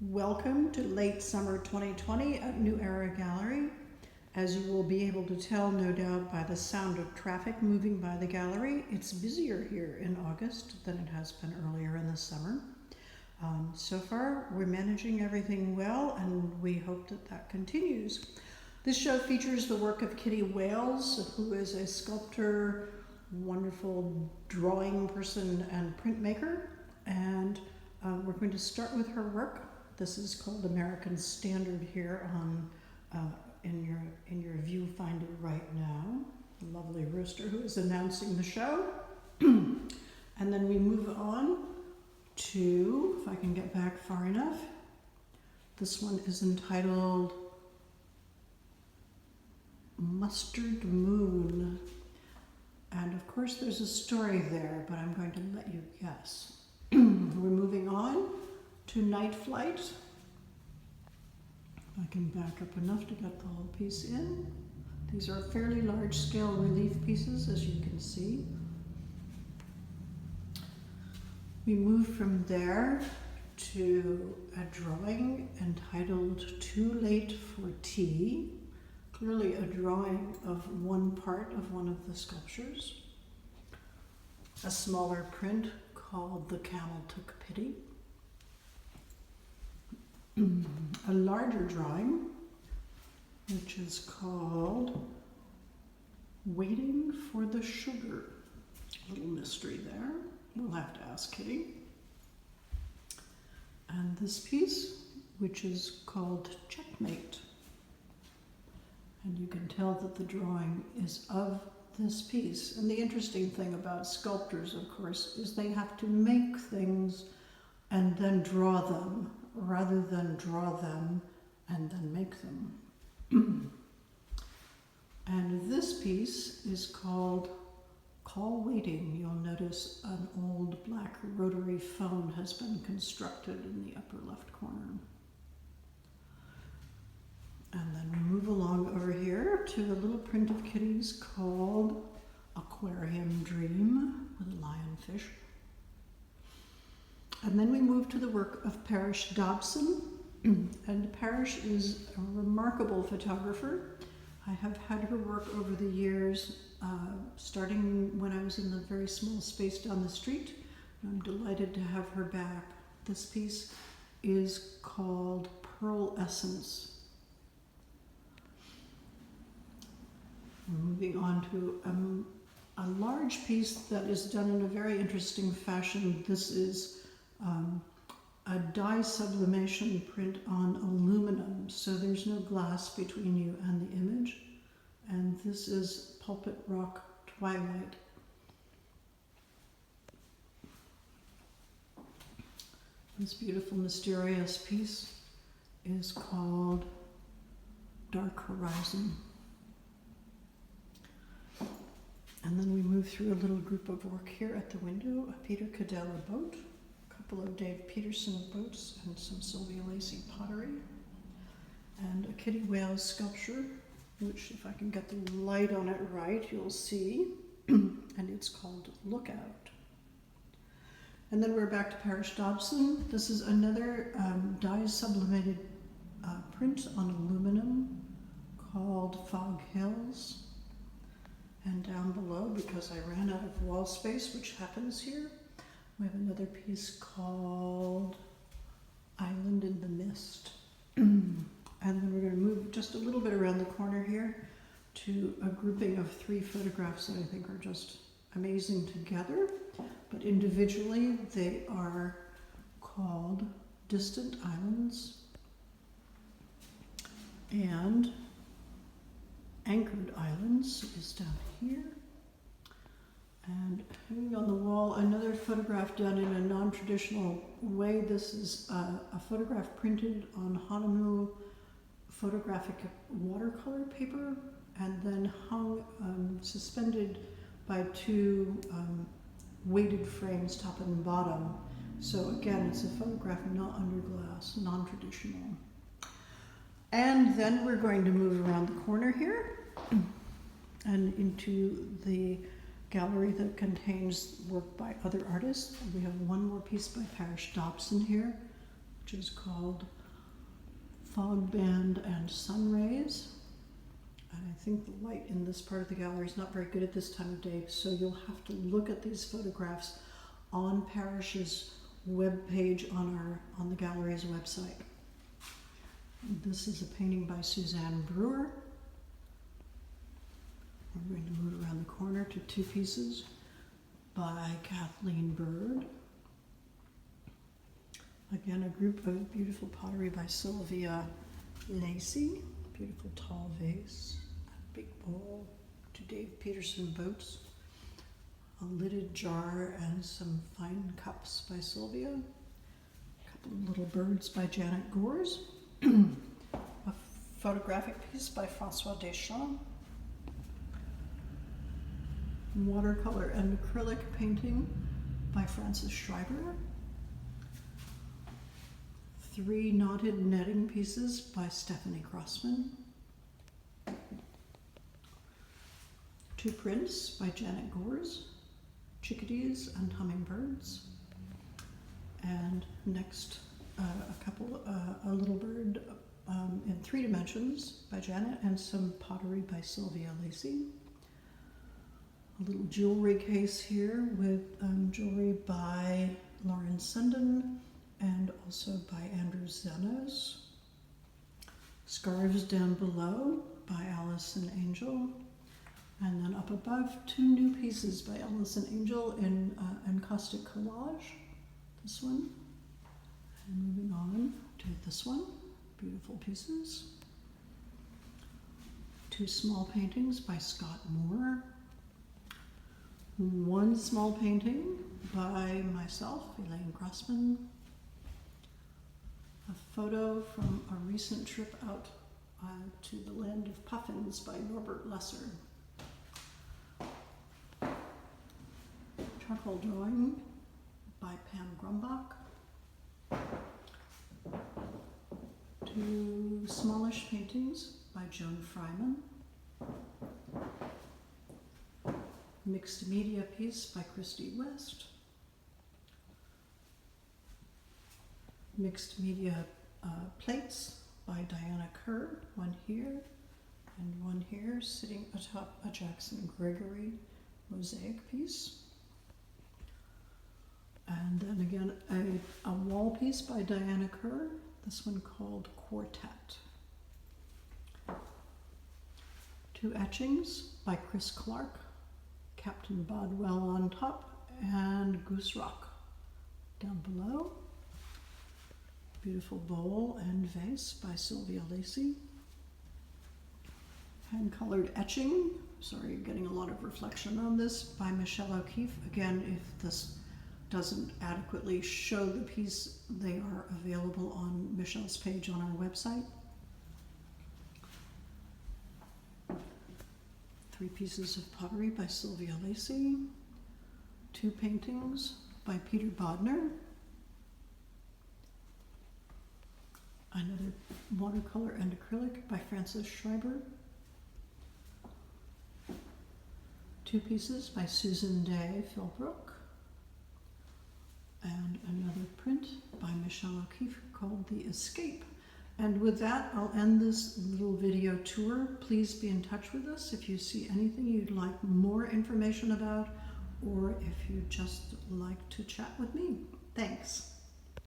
Welcome to late summer 2020 at New Era Gallery. As you will be able to tell, no doubt, by the sound of traffic moving by the gallery, it's busier here in August than it has been earlier in the summer. So far, we're managing everything well, and we hope that that continues. This show features the work of Kitty Wales, who is a sculptor, wonderful drawing person, and printmaker. And we're going to start with her work. This is called American Standard here on in your viewfinder right now. A lovely rooster who is announcing the show. And then we move on to, if I can get back far enough, this one is entitled Mustard Moon. And of course there's a story there, but I'm going to let you guess. We're moving on to Night Flight. If I can back up enough to get the whole piece in. These are fairly large scale relief pieces, as you can see. We move from there to a drawing entitled Too Late for Tea. Clearly a drawing of one part of one of the sculptures. A smaller print called The Camel Took Pity. A larger drawing, which is called Waiting for the Sugar. A little mystery there. We'll have to ask Kitty. And this piece, which is called Checkmate. And you can tell that the drawing is of this piece. And the interesting thing about sculptors, of course, is they have to make things and then draw them, rather than draw them and then make them. And this piece is called Call Waiting. You'll notice an old black rotary phone has been constructed in the upper left corner. And then we move along over here to a little print of Kitty's called Aquarium Dream with a lionfish. And then we move to the work of Parrish Dobson. And Parrish is a remarkable photographer. I have had her work over the years, starting when I was in the very small space down the street. I'm delighted to have her back. This piece is called Pearl Essence. Moving on to a large piece that is done in a very interesting fashion. This is a dye sublimation print on aluminum, so there's no glass between you and the image. And this is Pulpit Rock Twilight. This beautiful, mysterious piece is called Dark Horizon. And then we move through a little group of work here at the window, a Peter Cadella boat, a couple of Dave Peterson boats, and some Sylvia Lacey pottery, and a Kitty Wales sculpture, which, if I can get the light on it right, you'll see, and it's called Lookout. And then we're back to Parrish Dobson. This is another dye sublimated print on aluminum called Fog Hills. And down below, because I ran out of wall space, which happens here, we have another piece called Island in the Mist. And then we're going to move just a little bit around the corner here to a grouping of 3 photographs that I think are just amazing together. But individually, they are called Distant Islands and Anchored Islands is down here. And hanging on the wall, another photograph done in a non-traditional way. This is a photograph printed on Hanamu photographic watercolor paper and then hung, suspended by 2 weighted frames, top and bottom. So again, it's a photograph not under glass, non-traditional. And then we're going to move around the corner here and into the gallery that contains work by other artists. We have one more piece by Parrish Dobson here which is called Fog Band and Sun Rays. And I think the light in this part of the gallery is not very good at this time of day, so you'll have to look at these photographs on Parrish's webpage on the gallery's website. This is a painting by Suzanne Brewer. We're going to move around the corner to two pieces by Kathleen Bird. Again, a group of beautiful pottery by Sylvia Lacey. Beautiful tall vase, a big bowl, two Dave Peterson boats, a lidded jar and some fine cups by Sylvia, a couple of little birds by Janet Gores, a photographic piece by Francois Deschamps, watercolor and acrylic painting by Francis Schreiber, 3 knotted netting pieces by Stephanie Crossman, 2 prints by Janet Gores, chickadees and hummingbirds, and next a little bird in 3 dimensions by Janet, and some pottery by Sylvia Lacey. A little jewelry case here with jewelry by Lauren Sundin and also by Andrew Zanos. Scarves down below by Allison Angel. And then up above, 2 new pieces by Allison Angel in encaustic collage. This one. And moving on to this one. Beautiful pieces. 2 small paintings by Scott Moore. 1 small painting by myself, Elaine Grossman. A photo from a recent trip out to the land of puffins by Norbert Lesser. Charcoal drawing by Pam Grumbach. 2 smallish paintings by Joan Fryman. Mixed media piece by Christy West. Mixed media plates by Diana Kerr, 1 here and 1 here, sitting atop a Jackson Gregory mosaic piece. And then again a wall piece by Diana Kerr, this one called Quartet. 2 etchings by Chris Clark, Captain Bodwell on top and Goose Rock down below. Beautiful bowl and vase by Sylvia Lacey. Hand-colored etching, sorry, you're getting a lot of reflection on this, by Michelle O'Keefe. Again, if this doesn't adequately show the piece, they are available on Michelle's page on our website. 3 pieces of pottery by Sylvia Lacey. 2 paintings by Peter Bodner. Another watercolor and acrylic by Francis Schreiber. 2 pieces by Susan Day Philbrook. And another print by Michelle O'Keefe called The Escape. And with that, I'll end this little video tour. Please be in touch with us if you see anything you'd like more information about, or if you'd just like to chat with me. Thanks.